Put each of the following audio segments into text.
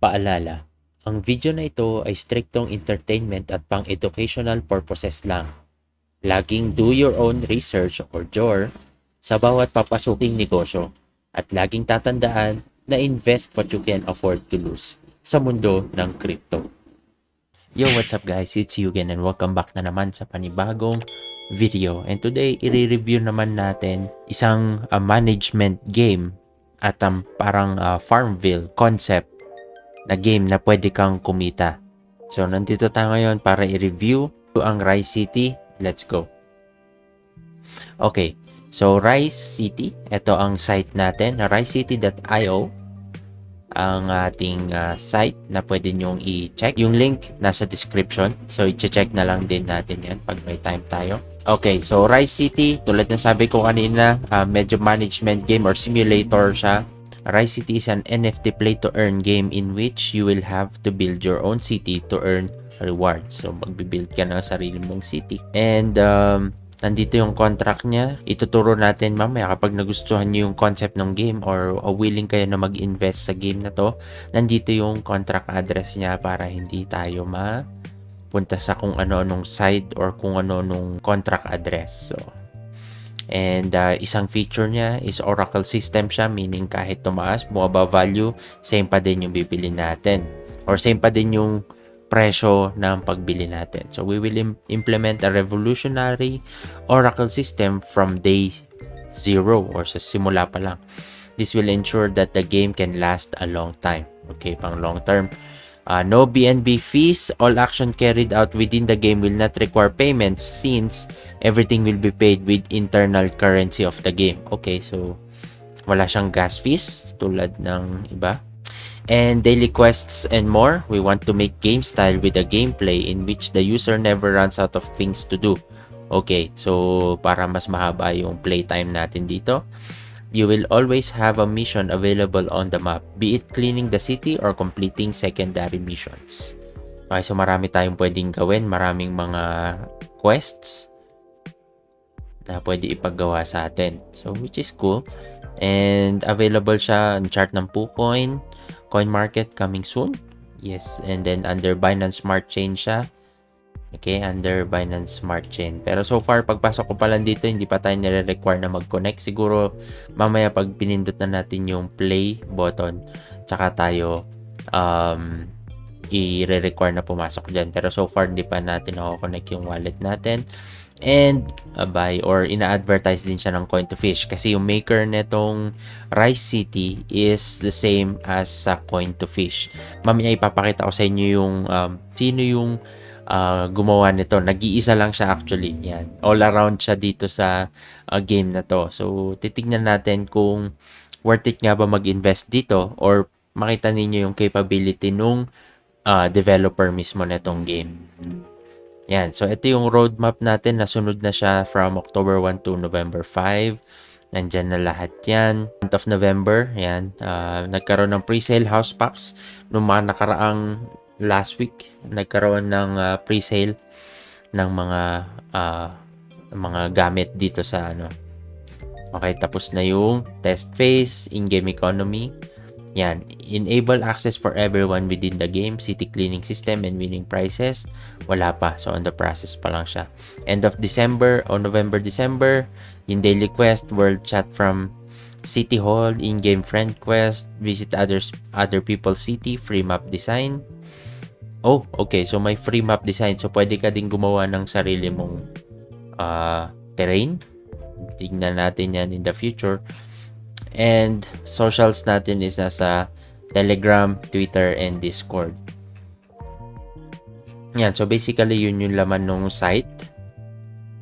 Paalala, ang video na ito ay striktong entertainment at pang-educational purposes lang. Laging do your own research or JOR sa bawat papasuking negosyo at laging tatandaan na invest what you can afford to lose sa mundo ng crypto. Yo, what's up guys? It's Yugen and welcome back na naman sa panibagong video. And today, i-review naman natin isang management game at parang Farmville concept na game na pwede kang kumita. So, nandito tayo ngayon para i-review ang Rice City. Let's go. Okay. So, Rice City, ito ang site natin, ricecity.io. Ang ating site na pwede nyong i-check. Yung link nasa description. So, i-check na lang din natin yan pag may time tayo. Okay, so Rice City, tulad ng sabi ko kanina, medyo management game or simulator siya. Rice City is an NFT play-to-earn game in which you will have to build your own city to earn rewards. So, magbibuild ka ng sarili mong city. And, nandito yung contract niya. Ituturo natin mamaya kapag nagustuhan niyo yung concept ng game or willing kayo na mag-invest sa game na to. Nandito yung contract address niya para hindi tayo mapunta sa kung ano-anong side or kung ano-anong contract address. So, and isang feature niya is Oracle system siya, meaning kahit tumaas, bumaba value, same pa din yung bibili natin. Or same pa din yung presyo ng pagbili natin. So, we will implement a revolutionary Oracle system from day 0 or sa simula pa lang. This will ensure that the game can last a long time. Okay, pang long term. No BNB fees. All action carried out within the game will not require payments since everything will be paid with internal currency of the game. Okay, so wala siyang gas fees tulad ng iba. And daily quests and more. We want to make game style with a gameplay in which the user never runs out of things to do. Okay, so para mas mahaba yung playtime natin dito, you will always have a mission available on the map, be it cleaning the city or completing secondary missions. Okay, so marami tayong pwedeng gawin, maraming mga quests na pwede ipagawa sa atin. So, which is cool. And available siya on chart ng PooCoin, Coin Market coming soon. Yes, and then under Binance Smart Chain siya. Okay, under Binance Smart Chain. Pero so far, pagpasok ko pa lang dito, hindi pa tayo nire-require na mag-connect. Siguro, mamaya pag pinindot na natin yung play button, tsaka tayo i-require na pumasok dyan. Pero so far, hindi pa natin ako-connect yung wallet natin. And, buy or ina-advertise din siya ng Coin to Fish. Kasi yung maker netong Rice City is the same as sa Coin to Fish. Mamaya ipapakita ko sa inyo yung sino yung gumawa nito. Nag-iisa lang siya actually. Yan. All around siya dito sa game na to. So, titignan natin kung worth it nga ba mag-invest dito or makita ninyo yung capability nung developer mismo netong game. Yan. So, ito yung roadmap natin. Nasunod na siya from October 1 to November 5. Nandyan na lahat yan. Month of November, yan. Nagkaroon ng pre-sale house packs nung mga nakaraang last week. Nagkaroon ng pre-sale ng mga gamit dito sa ano. Okay, tapos na yung test phase, in-game economy. Yan. Enable access for everyone within the game, city cleaning system, and winning prizes. Wala pa. So, on the process pa lang siya. End of December o November-December, yung daily quest, world chat from City Hall, in-game friend quest, visit other people's city, free map design. Oh, okay. So, may free map design. So, pwede ka din gumawa ng sarili mong terrain. Tignan natin yan in the future. And socials natin is nasa Telegram, Twitter, and Discord. Yan. So, basically, yun yung laman ng site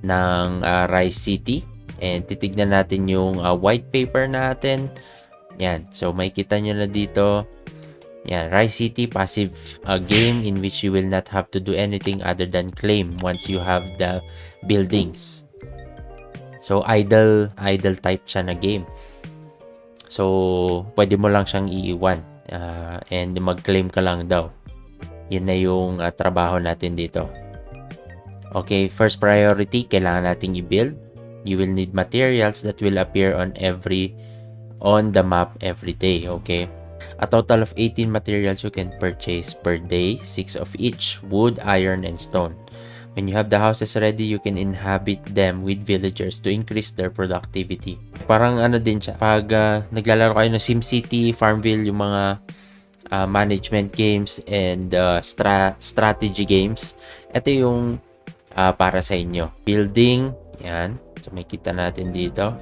ng Rice City. And titignan natin yung white paper natin. Yan. So, may kita nyo na dito. Yan. Rice City, passive game in which you will not have to do anything other than claim once you have the buildings. So, idle type siya na game. So, pwede mo lang siyang iiwan and mag-claim ka lang daw. Yun na yung trabaho natin dito. Okay, first priority, kailangan nating i-build. You will need materials that will appear on the map every day. Okay, A total of 18 materials you can purchase per day, 6 of each, wood, iron, and stone. When you have the houses ready, you can inhabit them with villagers to increase their productivity. Parang ano din siya, pag naglalaro kayo ng SimCity, Farmville, yung mga management games and strategy games, ito yung para sa inyo. Building, yan. So, may kita natin dito.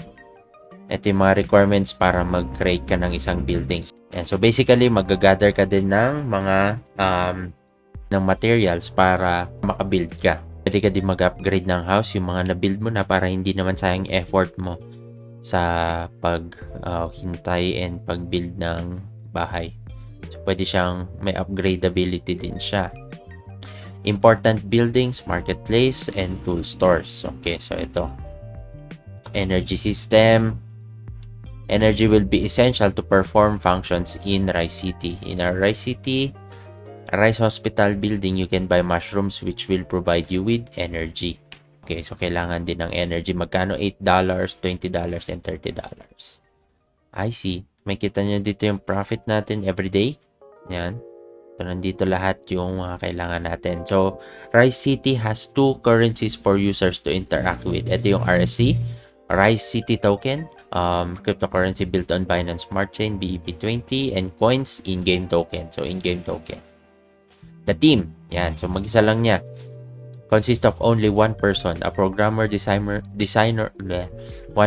Ito yung mga requirements para mag-create ka ng isang building. Yan. So, basically, mag-gather ka din ng mga ng materials para makabuild ka. Pwede ka din mag-upgrade ng house, yung mga na-build mo na para hindi naman sayang effort mo sa paghintay and pag-build ng bahay. So, pwede siyang may upgradability din siya. Important buildings, marketplace, and tool stores. Okay, so ito. Energy system. Energy will be essential to perform functions in Rice City. In our Rice City, Rice Hospital building, you can buy mushrooms which will provide you with energy. Okay, so kailangan din ng energy. Magkano? $8, $20, and $30. I see. May kita nyo dito yung profit natin every day. Yan. So, nandito lahat yung mga kailangan natin. So, Rice City has 2 currencies for users to interact with. Ito yung RSC, Rice City Token, cryptocurrency built on Binance Smart Chain, BEP20, and coins in-game token. So, in-game token. The team, yan. So, mag-isa lang niya. Consists of only one person, a programmer, one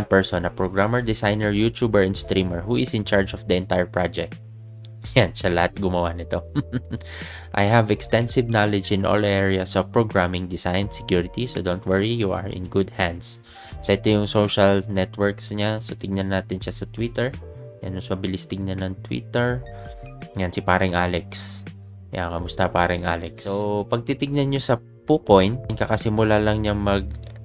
person, a programmer, designer, YouTuber, and streamer who is in charge of the entire project. Yan, siya lahat gumawa nito. I have extensive knowledge in all areas of programming, design, security, so don't worry, you are in good hands. So, ito yung social networks niya. So, tignan natin siya sa Twitter. Yan, mas mabilis tignan ng Twitter. Yan, si paring Alex. Yan, kamusta paring Alex? So, pag titignan nyo sa PooCoin, kakasimula lang niya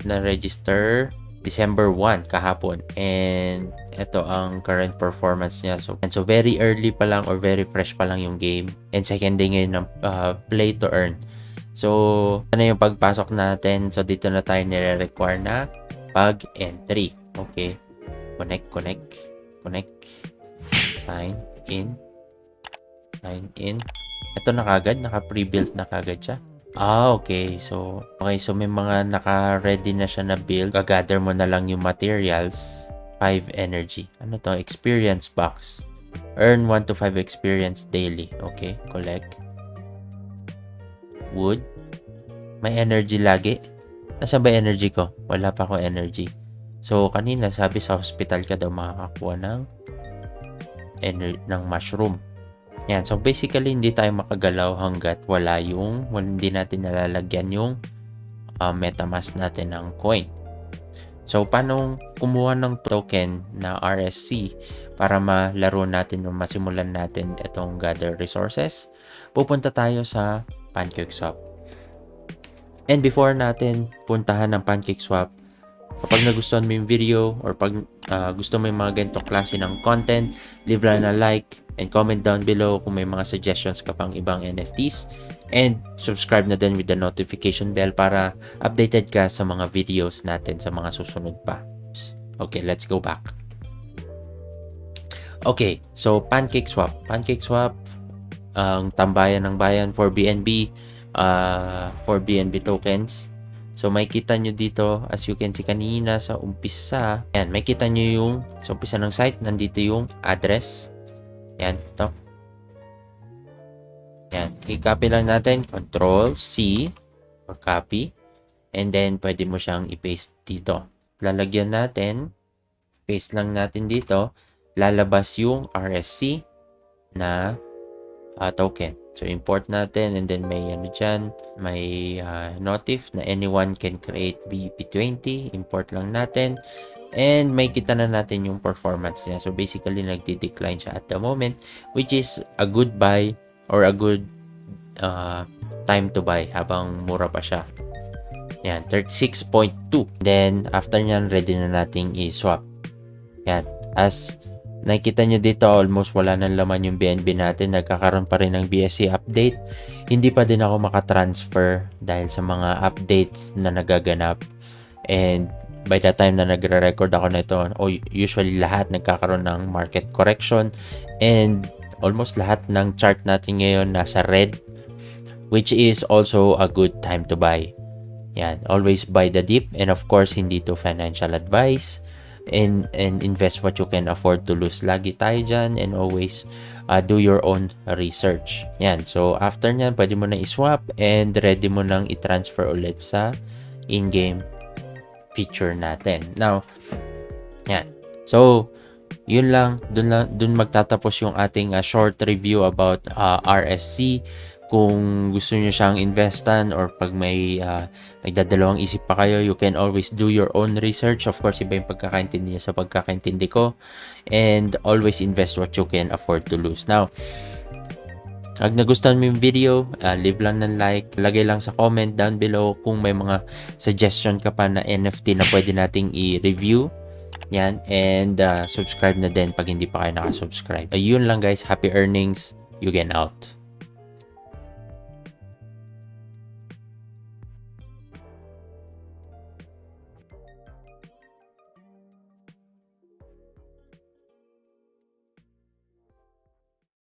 na-register December 1 kahapon. And ito ang current performance niya. So very early pa lang or very fresh pa lang yung game. And second day ngayon ng play to earn. So, ano yung pagpasok natin? So, dito na tayo nire-require na pag-entry. Okay. Connect. Sign in. Ito na kagad. Naka-pre-built na kagad siya. Okay. So, may mga naka-ready na siya na build. Gagather mo na lang yung materials. 5 energy. Ano to? Experience box. Earn 1 to 5 experience daily. Okay. Collect. Wood. May energy lagi. Nasaan ba energy ko? Wala pa akong energy. So, kanina sabi sa hospital ka daw makakakuha ng mushroom. Yan. So, basically, hindi tayo makagalaw hanggat hindi natin nalalagyan yung MetaMask natin ng coin. So, paano kumuha ng token na RSC para malaro natin o masimulan natin itong gather resources? Pupunta tayo sa PancakeSwap. And before natin puntahan ng PancakeSwap, kapag nagustuhan mo yung video or pag gusto mo yung mga ganitong klase ng content, leave lang na like and comment down below kung may mga suggestions ka pang ibang NFTs. And subscribe na din with the notification bell para updated ka sa mga videos natin sa mga susunod pa. Okay, let's go back. Okay, so PancakeSwap. PancakeSwap, ang tambayan ng bayan for BNB, for BNB tokens. So, may kita nyo dito, as you can see kanina sa umpisa. Yan, may kita nyo yung sa umpisa ng site. Nandito yung address. Yan, ito. Yan, i-copy lang natin. Control-C for copy. And then, pwede mo siyang i-paste dito. Lalagyan natin. Paste lang natin dito. Lalabas yung RSC na token. So, import natin and then may dyan, may notif na anyone can create BEP20. Import lang natin. And may kita na natin yung performance niya. So, basically, nagdi-decline siya at the moment, which is a good buy or a good time to buy habang mura pa siya. Yan, 36.2. Then, after nyan, ready na nating i-swap. Yan, as nakikita nyo dito, almost wala nang laman yung BNB natin. Nagkakaroon pa rin ng BSC update. Hindi pa din ako makatransfer dahil sa mga updates na nagaganap. And by the time na nagre-record ako na ito, usually lahat nagkakaroon ng market correction. And almost lahat ng chart natin ngayon nasa red, which is also a good time to buy. Yan, always buy the dip, and of course hindi to financial advice, and invest what you can afford to lose. Lagi tayo dyan, and always do your own research. Yan, so after nyan, pwede mo na i-swap and ready mo nang i-transfer ulit sa in-game feature natin. Now, yan. So, yun lang, dun magtatapos yung ating short review about RSC. Kung gusto niyo siyang investan, or pag may nagdadalawang isip pa kayo, you can always do your own research. Of course, iba yung pagkakaintindi niyo sa pagkakaintindi ko, and always invest what you can afford to lose. Now, pag nagustuhan mo yung video, leave lang ng like, lagay lang sa comment down below kung may mga suggestion ka pa na NFT na pwede nating i-review. Yan, and subscribe na din pag hindi pa kayo nakasubscribe. Ayun lang guys, happy earnings, you get out.